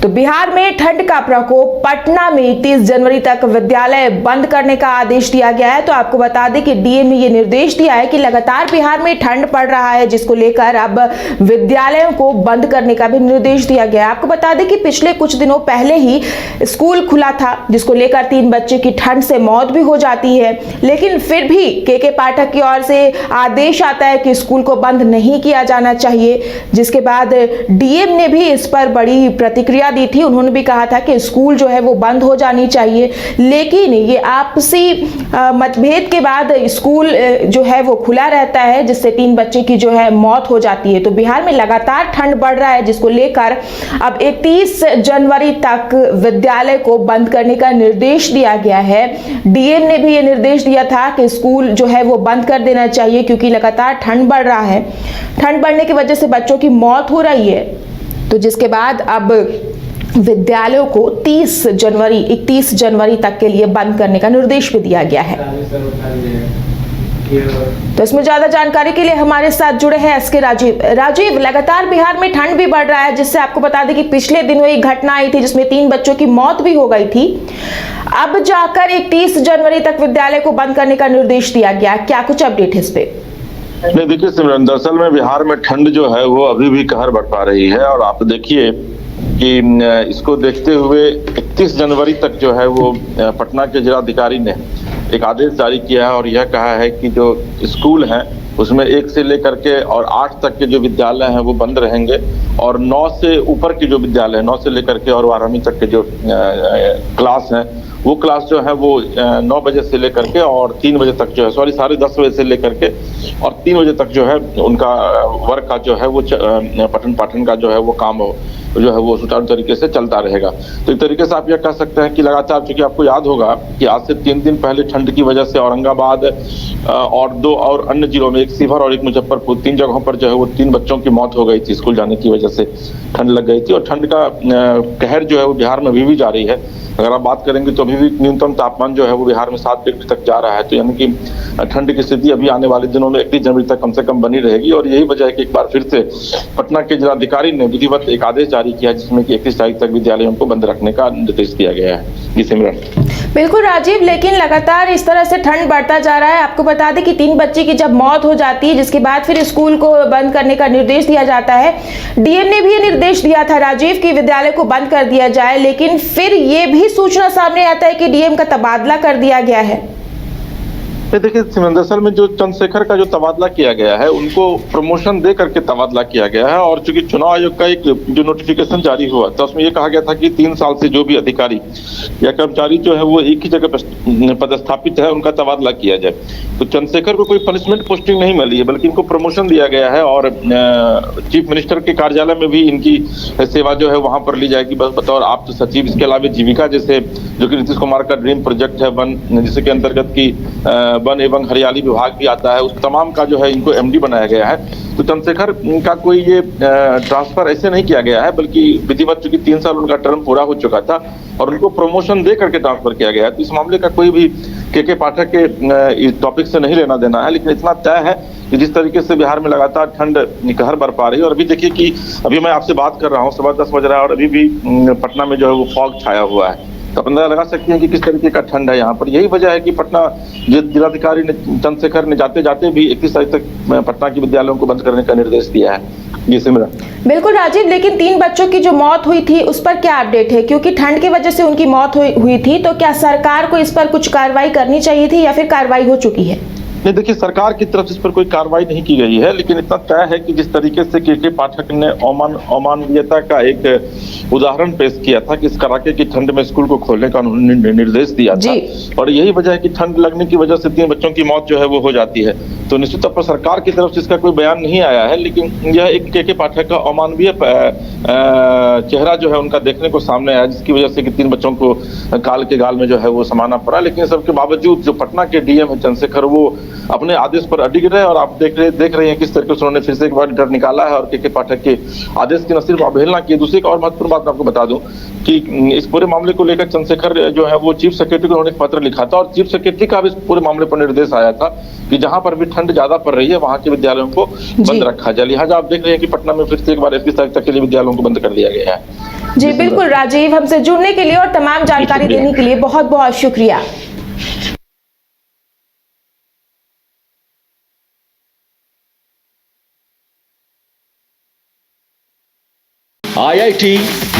तो बिहार में ठंड का प्रकोप, पटना में 30 जनवरी तक विद्यालय बंद करने का आदेश दिया गया है। तो आपको बता दें कि डीएम ने ये निर्देश दिया है कि लगातार बिहार में ठंड पड़ रहा है, जिसको लेकर अब विद्यालयों को बंद करने का भी निर्देश दिया गया है। आपको बता दें कि पिछले कुछ दिनों पहले ही स्कूल खुला था, जिसको लेकर 3 बच्चे की ठंड से मौत भी हो जाती है, लेकिन फिर भी के पाठक की ओर से आदेश आता है कि स्कूल को बंद नहीं किया जाना चाहिए, जिसके बाद डीएम ने भी इस पर बड़ी प्रतिक्रिया दी थी। उन्होंने भी कहा था कि स्कूल जो है वो बंद हो जानी चाहिए, लेकिन ये आपसी मतभेद के बाद स्कूल जो है वो खुला रहता है, जिससे 3 बच्चे की जो है मौत हो जाती है। तो बिहार में लगातार ठंड बढ़ रहा है, जिसको लेकर अब 31 जनवरी तक विद्यालय को बंद करने का निर्देश दिया गया है। डीएम ने भी ये निर्देश दिया था कि स्कूल जो है वो बंद कर देना चाहिए, क्योंकि लगातार ठंड बढ़ रहा है। ठंड बढ़ने की वजह से बच्चों की मौत हो रही है। तो जिसके बाद अब विद्यालयों को 31 जनवरी तक के लिए बंद करने का निर्देश भी दिया गया है। तो इसमें ज्यादा जानकारी के लिए हमारे साथ जुड़े हैं एसके राजीव। लगातार बिहार में ठंड भी बढ़ रहा है, जिससे आपको बता दें कि पिछले दिनों एक घटना आई थी जिसमें 3 बच्चों की मौत भी हो गई थी। अब जाकर 31 जनवरी तक विद्यालय को बंद करने का निर्देश दिया गया। क्या कुछ अपडेट है इस पे? नहीं, देखिए सिमरन, दरअसल में बिहार में ठंड जो है वो अभी भी कहर बरपा रही है। और आप देखिए कि इसको देखते हुए 31 जनवरी तक जो है वो पटना के जिलाधिकारी ने एक आदेश जारी किया है और यह कहा है कि जो स्कूल हैं उसमें 1 से लेकर के और 8 तक के जो विद्यालय हैं वो बंद रहेंगे, और 9 से ऊपर के जो विद्यालय है, 9 से लेकर के और 12वीं तक के जो क्लास हैं, वो क्लास जो है वो 9 बजे से लेकर के और 3 बजे तक जो है, सॉरी 10:30 बजे से लेकर के और 3 बजे तक जो है उनका वर्क का जो है वो पठन पाठन का जो है वो काम जो है वो सुचारू तरीके से चलता रहेगा। तो एक तरीके से आप यह कह सकते हैं कि लगातार, चूंकि आपको याद होगा कि आज से 3 दिन पहले ठंड की वजह से औरंगाबाद और 2 और अन्य जिलों में, एक शिवहर और एक मुजफ्फरपुर, 3 जगहों पर जो है वो 3 बच्चों की मौत हो गई थी स्कूल जाने की वजह से। ठंड लग गई थी और ठंड का कहर जो है वो बिहार में अभी भी जारी है। अगर आप बात करेंगे तो अभी भी न्यूनतम तापमान जो है वो बिहार में 7 डिग्री तक जा रहा है। तो यानी कि ठंड की स्थिति अभी आने वाले दिनों में 31 जनवरी तक कम से कम बनी रहेगी। और यही वजह है कि एक बार फिर से पटना के जिलाधिकारी ने विधिवत एक आदेश जारी किया, जिसमें कि 31 तारीख तक विद्यालयों को बंद रखने का निर्देश दिया गया है। जी सिमरन। बिल्कुल राजीव, लेकिन लगातार इस तरह से ठंड बढ़ता जा रहा है। आपको बता दें कि 3 बच्चे की जब मौत हो जाती है, जिसके बाद फिर स्कूल को बंद करने का निर्देश दिया जाता है। डीएम ने भी ये निर्देश दिया था राजीव कि विद्यालय को बंद कर दिया जाए, लेकिन फिर ये भी सूचना सामने आता है कि डीएम का तबादला कर दिया गया है। देखिए दरअसल में जो चंद्रशेखर का जो तबादला किया गया है, उनको प्रमोशन दे करके तबादला किया गया है। और चूंकि चुनाव आयोग का एक जो नोटिफिकेशन जारी हुआ था, उसमें ये कहा गया था कि 3 साल से जो भी अधिकारी या कर्मचारी जो है वो एक ही जगह पदस्थापित है, उनका तबादला किया जाए। तो चंद्रशेखर को कोई पनिशमेंट पोस्टिंग नहीं मिली है, बल्कि इनको प्रमोशन दिया गया है। और चीफ मिनिस्टर के कार्यालय में भी इनकी सेवा जो है वहां पर ली जाएगी बतौर आप्त सचिव। इसके अलावा जीविका जैसे, जो कि नीतीश कुमार का ड्रीम प्रोजेक्ट है, वन, जिसके अंतर्गत की वन एवं हरियाली विभाग भी आता है, उस तमाम का जो है इनको एमडी बनाया गया है। तो चंद्रशेखर का कोई ये ट्रांसफर ऐसे नहीं किया गया है, बल्कि विधिवत चूंकि 3 साल उनका टर्म पूरा हो चुका था और उनको प्रमोशन दे करके ट्रांसफर किया गया है। तो इस मामले का कोई भी के पाठक के इस टॉपिक से नहीं लेना देना है। लेकिन इतना तय है कि जिस तरीके से बिहार में लगातार ठंड कहर बरपा रही है, और अभी देखिए कि अभी मैं आपसे बात कर रहा हूँ, 10:15 बज रहा है और अभी भी पटना में जो है वो फॉग छाया हुआ है। तो आप अंदाजा लगा सकते हैं कि किस तरीके का ठंड है यहाँ पर। यही वजह है कि पटना जिलाधिकारी ने, चंद्रशेखर ने जाते जाते भी 31 तारीख तक पटना के विद्यालयों को बंद करने का निर्देश दिया है। जी सिमरन। बिल्कुल राजीव, लेकिन 3 बच्चों की जो मौत हुई थी उस पर क्या अपडेट है? क्योंकि ठंड की वजह से उनकी मौत हुई थी, तो क्या सरकार को इस पर कुछ कार्रवाई करनी चाहिए थी या फिर कार्रवाई हो चुकी है? नहीं, देखिए सरकार की तरफ से इस पर कोई कार्रवाई नहीं की गई है, लेकिन इतना तय है कि जिस तरीके से के पाठक ने अमानवीयता का एक उदाहरण पेश किया था कि इस कड़ाके की ठंड में स्कूल को खोलने का उन्होंने निर्देश दिया था, और यही वजह है कि ठंड लगने की वजह से 3 बच्चों की मौत जो है वो हो जाती है। तो निश्चित तौर पर सरकार की तरफ से इसका कोई बयान नहीं आया है, लेकिन यह एक के पाठक का अमानवीय चेहरा जो है उनका देखने को सामने आया, जिसकी वजह से कि 3 बच्चों को काल के गाल में जो है वो समाना पड़ा। लेकिन सबके बावजूद जो पटना के डीएम है चंद्रशेखर, वो अपने आदेश पर अडिग रहे। और आप देख रहे हैं किस तरीके से उन्होंने फिर से एक बार डर निकाला है और के पाठक के आदेश की न सिर्फ अवहेलना की। दूसरी एक और महत्वपूर्ण बात आपको बता दूं कि इस पूरे मामले को लेकर चंद्रशेखर जो है वो चीफ सेक्रेटरी को उन्होंने पत्र लिखा था, और चीफ सेक्रेटरी का भी इस पूरे मामले पर निर्देश आया था कि जहां पर भी ठंड ज्यादा पड़ रही है वहां के विद्यालयों को बंद रखा जाए। लिहाजा आप देख रहे हैं कि पटना में फिर से एक बार 31 तारीख तक के लिए विद्यालयों को बंद कर दिया गया है। जी बिल्कुल राजीव, हमसे जुड़ने के लिए और तमाम जानकारी शुक्रिया। देने के लिए बहुत बहुत शुक्रिया। IIT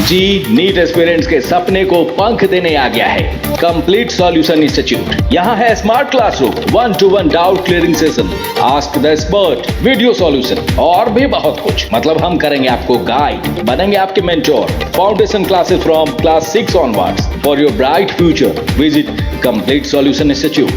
जी नीट एस्पिरेंट्स के सपने को पंख देने आ गया है कंप्लीट सॉल्यूशन इंस्टीट्यूट। यहाँ है smart classroom, 1-to-1 doubt clearing session, ask the expert, video solution और भी बहुत कुछ। मतलब हम करेंगे आपको गाइड, बनेंगे आपके mentor. Foundation classes from class 6 onwards for your bright future. Visit complete solution institute.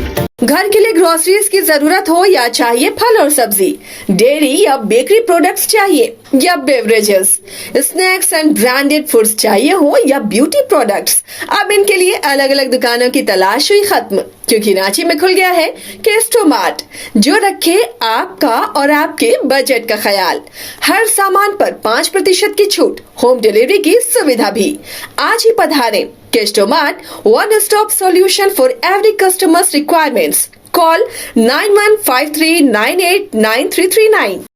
घर के लिए ग्रोसरीज की जरूरत हो या चाहिए फल और सब्जी, डेयरी या बेकरी प्रोडक्ट्स चाहिए या beverages, snacks and branded foods चाहिए हो या ब्यूटी प्रोडक्ट्स, अब इनके लिए अलग अलग दुकानों की तलाश हुई खत्म, क्योंकि रांची में खुल गया है केस्टोमार्ट, जो रखे आपका और आपके बजट का ख्याल। हर सामान पर 5% की छूट, होम डिलीवरी की सुविधा भी। आज ही पधारें केस्टोमार्ट, one stop solution for every customer's requirements. Call 9153989339.